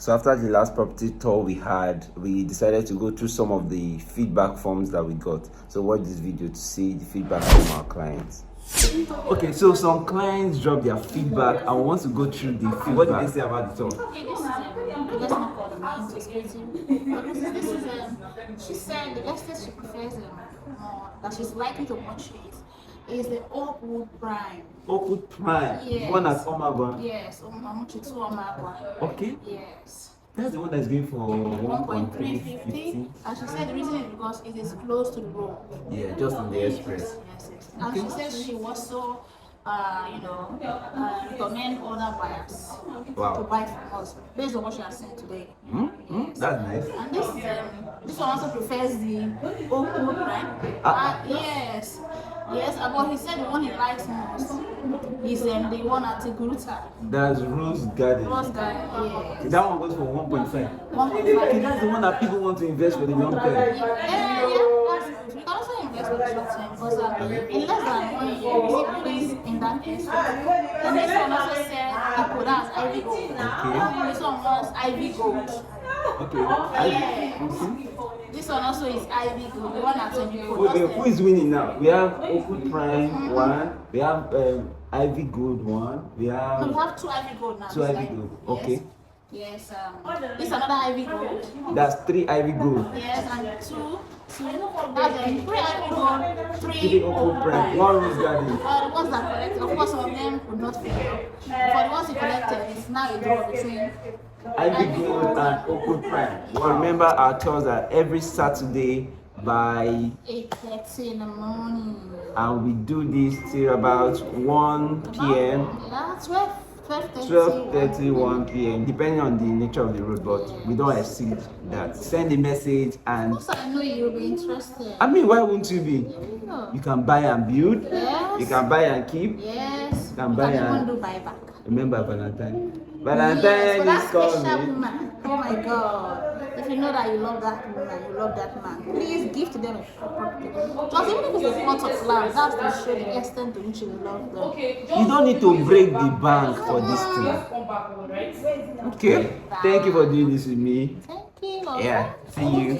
So after the last property tour we had, we decided to go through some of the feedback forms that we got. So watch this video to see the feedback from our clients. Okay, so some clients dropped their feedback and we want to go through the feedback. What did they say about the tour? Okay, this is let's not call the she said the estate she prefers more, that she's likely to purchase is the Oakwood Prime. Oakwood Prime? Yes. One at Omagwan? Yes, Omagwan. Okay. Yes. That's the one that's going for 1.350. And she said the reason is because it is close to the road. Yeah, just on the express. Yes. And she said she was so recommend other buyers to buy from us based on what she has seen today. That's nice. And this one also prefers the Oakwood Prime. Yes, but he said the one he likes most is the one at Tigruta. That's Rose Garden. Rose Garden, yes. That one goes for 1.5. 1.5. Okay, that's the one that people want to invest for the long term. Yeah, that's good. We can also invest for the short term because in less than 1 year, we see place in that estate. And this one also said Apple, that's Ivy Gold. Okay. This one was Ivy Gold. Okay. This one also is Ivy Gold, the one at Who is winning now? We have Oakwood Prime one, we have Ivy Gold one, we have... No, we have two Ivy Gold now. Two Ivy Gold, okay. Yes, this is another Ivy Gold. That's 3 Ivy Gold. Yes, and two, that's 3 Ivy Gold, 3 Oakwood Prime, 1 Rose Garden. The ones that collected, of course, some of them could not figure. For the ones you collected, it's now a draw between Ivy Gold and Oakwood Prime. Remember our tours are every Saturday by 8:30 in the morning. And we do this till about 1 p.m. Yeah, 12:30. 12:30, 1 p.m. depending on the nature of the road, but we don't exceed that. Send a message and... Also, I know you'll be interested. I mean, why won't you be? Yeah. You can buy and build. Yes. You can buy and keep. Yes. You can buy and even do buyback. Remember Valentine. Yes, for that is special coming. woman. Oh my God. If you know that you love that woman, you love that man, please gift them a property. Because even if it's a plot of land, that's to show the extent to which you love them. You don't need to break the bank for this thing. Okay? Thank you for doing this with me. Thank you. Yeah. See you.